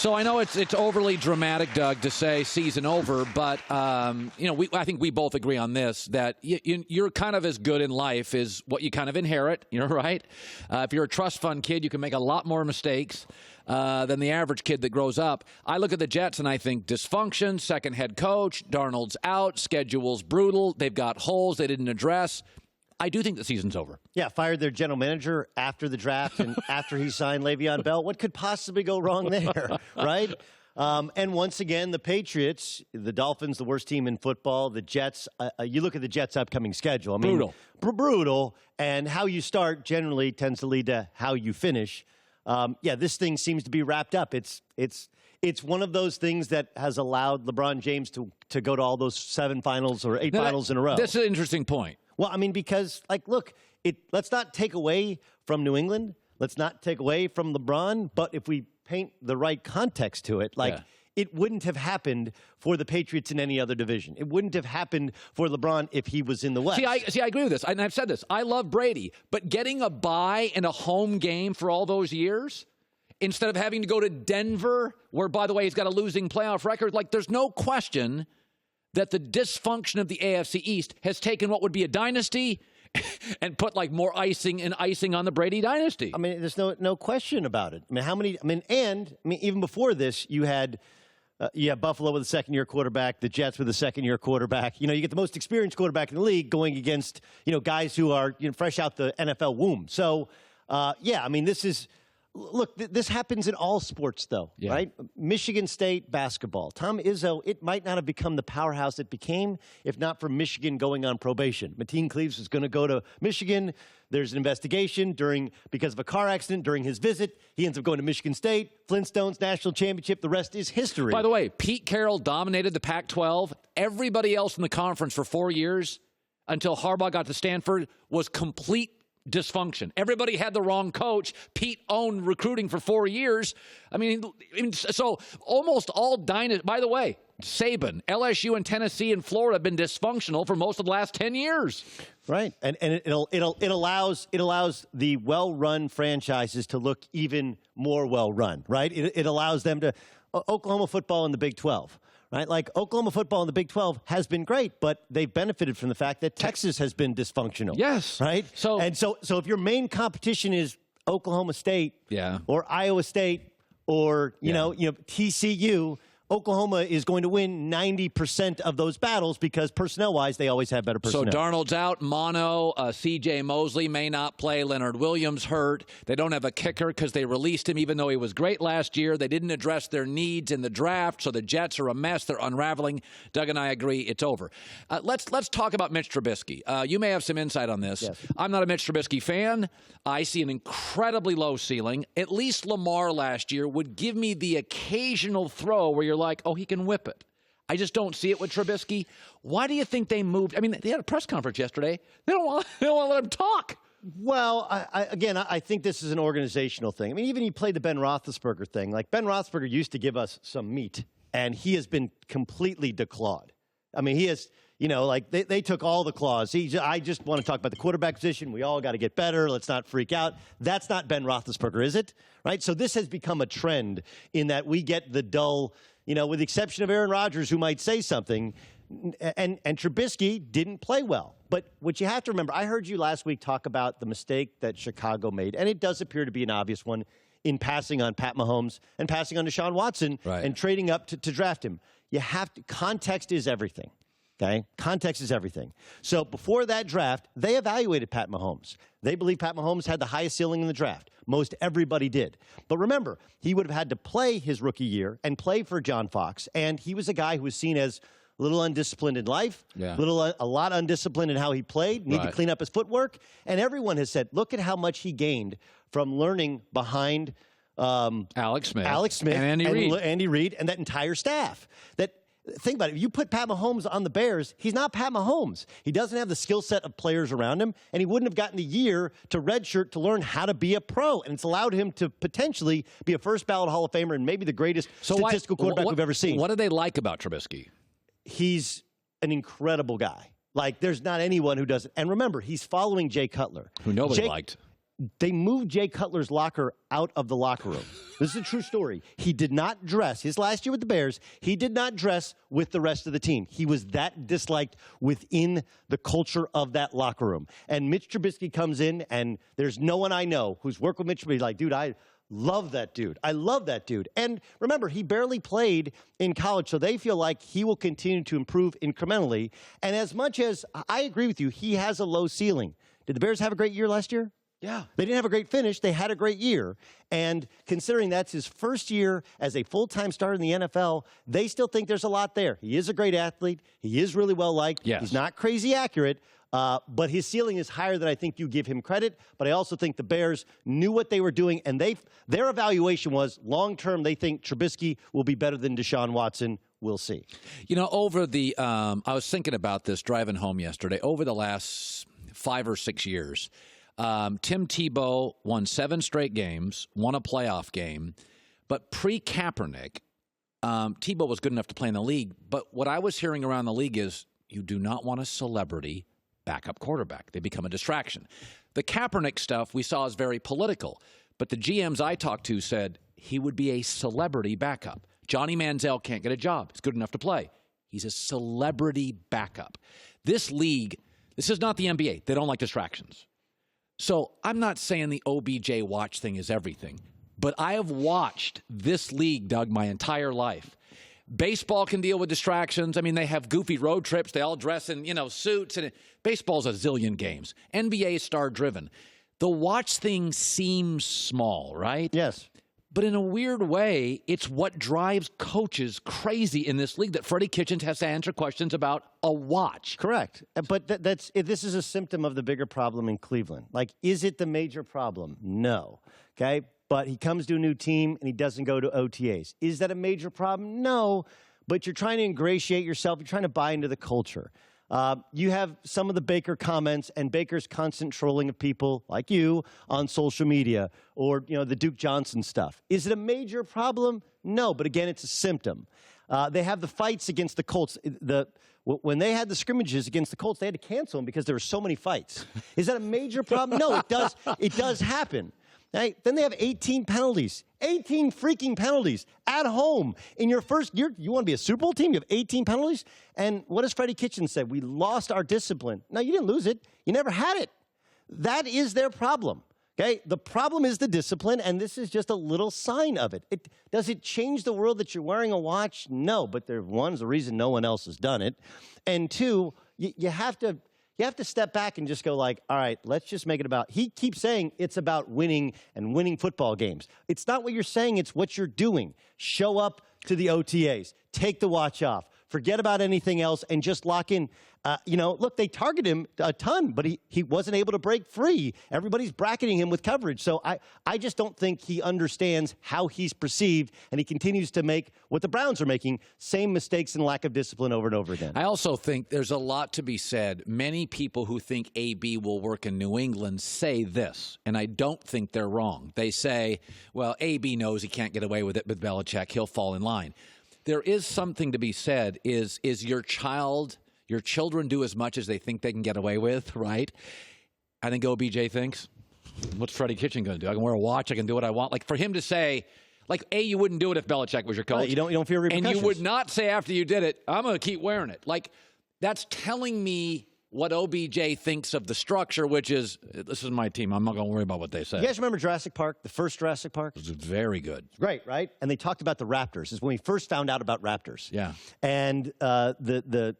So I know it's overly dramatic, Doug, to say season over, but I think we both agree on this, that you're kind of as good in life as what you kind of inherit. You're right. If you're a trust fund kid, you can make a lot more mistakes than the average kid that grows up. I look at the Jets and I think dysfunction, second head coach, Darnold's out, schedule's brutal, they've got holes they didn't address. I do think the season's over. Yeah, fired their general manager after the draft and after he signed Le'Veon Bell. What could possibly go wrong there, right? And once again, the Patriots, the Dolphins, the worst team in football, the Jets, you look at the Jets' upcoming schedule. I mean, brutal. Brutal, and how you start generally tends to lead to how you finish. This thing seems to be wrapped up. It's one of those things that has allowed LeBron James to go to all those 7 finals or 8 finals in a row. That's an interesting point. Well, I mean, because, look, let's not take away from New England. Let's not take away from LeBron. But if we paint the right context to it, it wouldn't have happened for the Patriots in any other division. It wouldn't have happened for LeBron if he was in the West. See, I agree with this. And I've said this. I love Brady. But getting a bye in a home game for all those years, instead of having to go to Denver, where, by the way, he's got a losing playoff record, there's no question that the dysfunction of the AFC East has taken what would be a dynasty and put more icing on the Brady dynasty. I mean, there's no question about it. I mean, even before this, you had Buffalo with a second-year quarterback, the Jets with a second-year quarterback. You get the most experienced quarterback in the league going against, guys who are fresh out the NFL womb. So, this is. Look, this happens in all sports, though, right? Michigan State basketball. Tom Izzo, it might not have become the powerhouse it became if not for Michigan going on probation. Mateen Cleaves was going to go to Michigan. There's an investigation because of a car accident during his visit. He ends up going to Michigan State. Flintstones national championship. The rest is history. By the way, Pete Carroll dominated the Pac-12. Everybody else in the conference for 4 years until Harbaugh got to Stanford was complete dysfunction. Everybody had the wrong coach. Pete owned recruiting for 4 years. So almost all dynasties. By the way, Saban, LSU, and Tennessee and Florida have been dysfunctional for most of the last 10 years. Right, and it allows the well-run franchises to look even more well-run. Right, it allows them to Oklahoma football in the Big 12. Right, Oklahoma football in the Big 12 has been great, but they've benefited from the fact that Texas has been dysfunctional. Yes. Right? So if your main competition is Oklahoma State or Iowa State or, TCU, Oklahoma is going to win 90% of those battles because personnel-wise, they always have better personnel. So Darnold's out, mono, C.J. Mosley may not play, Leonard Williams hurt. They don't have a kicker because they released him even though he was great last year. They didn't address their needs in the draft, so the Jets are a mess. They're unraveling. Doug and I agree it's over. Let's talk about Mitch Trubisky. You may have some insight on this. Yes. I'm not a Mitch Trubisky fan. I see an incredibly low ceiling. At least Lamar last year would give me the occasional throw where you're like, oh, he can whip it. I just don't see it with Trubisky. Why do you think they moved? They had a press conference yesterday. They don't want to let him talk. Well, I think this is an organizational thing. Even you played the Ben Roethlisberger thing. Ben Roethlisberger used to give us some meat, and he has been completely declawed. He has, they took all the claws. I just want to talk about the quarterback position. We all got to get better. Let's not freak out. That's not Ben Roethlisberger, is it? Right? So this has become a trend in that we get the dull, with the exception of Aaron Rodgers, who might say something, and Trubisky didn't play well. But what you have to remember, I heard you last week talk about the mistake that Chicago made, and it does appear to be an obvious one in passing on Pat Mahomes and passing on Deshaun Watson and trading up to draft him. Context is everything. Okay? Context is everything. So before that draft, they evaluated Pat Mahomes. They believe Pat Mahomes had the highest ceiling in the draft. Most everybody did. But remember, he would have had to play his rookie year and play for John Fox. And he was a guy who was seen as a little undisciplined in life, a lot undisciplined in how he played, need to clean up his footwork. And everyone has said, look at how much he gained from learning behind Alex Smith and and Andy Reid and that entire staff. Think about it. If you put Pat Mahomes on the Bears, he's not Pat Mahomes. He doesn't have the skill set of players around him, and he wouldn't have gotten the year to redshirt to learn how to be a pro. And it's allowed him to potentially be a first-ballot Hall of Famer and maybe the greatest statistical quarterback we've ever seen. What do they like about Trubisky? He's an incredible guy. There's not anyone who doesn't. And remember, he's following Jay Cutler. Who nobody liked. They moved Jay Cutler's locker out of the locker room. This is a true story. He did not dress. His last year with the Bears, he did not dress with the rest of the team. He was that disliked within the culture of that locker room. And Mitch Trubisky comes in, and there's no one I know who's worked with Mitch Trubisky like, dude, I love that dude. I love that dude. And remember, he barely played in college, so they feel like he will continue to improve incrementally. And as much as I agree with you, he has a low ceiling. Did the Bears have a great year last year? Yeah. They didn't have a great finish. They had a great year. And considering that's his first year as a full-time starter in the NFL, they still think there's a lot there. He is a great athlete. He is really well-liked. Yes. He's not crazy accurate, but his ceiling is higher than I think you give him credit. But I also think the Bears knew what they were doing, and their evaluation was long-term they think Trubisky will be better than Deshaun Watson. We'll see. You know, over the I was thinking about this driving home yesterday. Over the last 5 or 6 years, Tim Tebow won 7 straight games, won a playoff game, but pre-Kaepernick, Tebow was good enough to play in the league. But what I was hearing around the league is you do not want a celebrity backup quarterback. They become a distraction. The Kaepernick stuff we saw is very political, but the GMs I talked to said he would be a celebrity backup. Johnny Manziel can't get a job. He's good enough to play. He's a celebrity backup. This league, this is not the NBA. They don't like distractions. So I'm not saying the OBJ watch thing is everything, but I have watched this league, Doug, my entire life. Baseball can deal with distractions. I mean, they have goofy road trips. They all dress in, suits. And baseball's a zillion games. NBA is star-driven. The watch thing seems small, right? Yes. But in a weird way, it's what drives coaches crazy in this league that Freddie Kitchens has to answer questions about a watch. Correct. But this is a symptom of the bigger problem in Cleveland. Like, is it the major problem? No. Okay? But he comes to a new team and he doesn't go to OTAs. Is that a major problem? No. But you're trying to ingratiate yourself. You're trying to buy into the culture. You have some of the Baker comments and Baker's constant trolling of people like you on social media or, the Duke Johnson stuff. Is it a major problem? No, but again, it's a symptom. They have the fights against the Colts. When they had the scrimmages against the Colts, they had to cancel them because there were so many fights. Is that a major problem? No, it does. It does happen. Then they have 18 penalties. 18 freaking penalties at home. In your first year, you want to be a Super Bowl team? You have 18 penalties? And what does Freddie Kitchens say? We lost our discipline. No, you didn't lose it. You never had it. That is their problem. Okay? The problem is the discipline, and this is just a little sign of it. Does it change the world that you're wearing a watch? No, but one's the reason no one else has done it. And two, you have to step back and just go like, all right, let's just make it about, he keeps saying it's about winning and winning football games. It's not what you're saying, it's what you're doing. Show up to the OTAs, take the watch off, forget about anything else, and just lock in. Look, they target him a ton, but he wasn't able to break free. Everybody's bracketing him with coverage. So I just don't think he understands how he's perceived, and he continues to make what the Browns are making, same mistakes and lack of discipline over and over again. I also think there's a lot to be said. Many people who think AB will work in New England say this, and I don't think they're wrong. They say, well, AB knows he can't get away with it with Belichick. He'll fall in line. There is something to be said, is your children do as much as they think they can get away with, right? I think OBJ thinks, what's Freddie Kitchens going to do? I can wear a watch. I can do what I want. Like, for him to say, like, you wouldn't do it if Belichick was your coach. Right, you don't fear repercussions. And you would not say after you did it, I'm going to keep wearing it. Like, that's telling me what OBJ thinks of the structure, which is, this is my team. I'm not going to worry about what they say. You guys remember Jurassic Park, the first Jurassic Park? It was very good. Great, right? And they talked about the Raptors. This is when we first found out about Raptors. Yeah. And the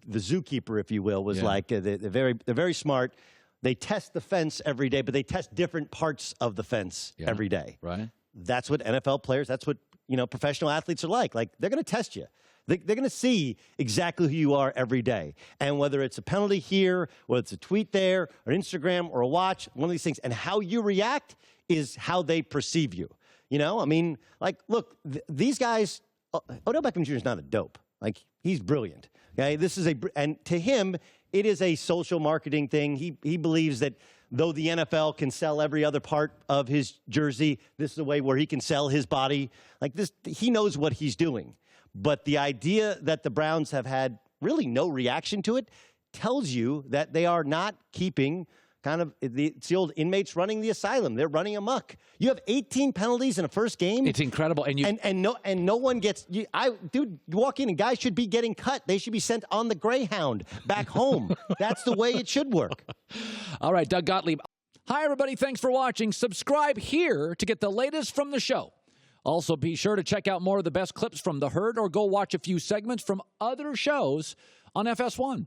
zookeeper, if you will, was like they're very smart. They test the fence every day, but they test different parts of the fence every day. Right. That's what NFL players, that's what professional athletes are like. Like, they're going to test you. They're going to see exactly who you are every day. And whether it's a penalty here, whether it's a tweet there, or Instagram, or a watch, one of these things, and how you react is how they perceive you. I mean, like, look, these guys, Odell Beckham Jr. is not a dope. Like, he's brilliant. Okay, and to him, it is a social marketing thing. He believes that though the NFL can sell every other part of his jersey, this is a way where he can sell his body. Like this, he knows what he's doing. But the idea that the Browns have had really no reaction to it tells you that they are not keeping It's the old inmates running the asylum. They're running amok. You have 18 penalties in a first game. It's incredible, and no one gets. You walk in and guys should be getting cut. They should be sent on the Greyhound back home. That's the way it should work. All right, Doug Gottlieb. Hi, everybody. Thanks for watching. Subscribe here to get the latest from the show. Also, be sure to check out more of the best clips from The Herd or go watch a few segments from other shows on FS1.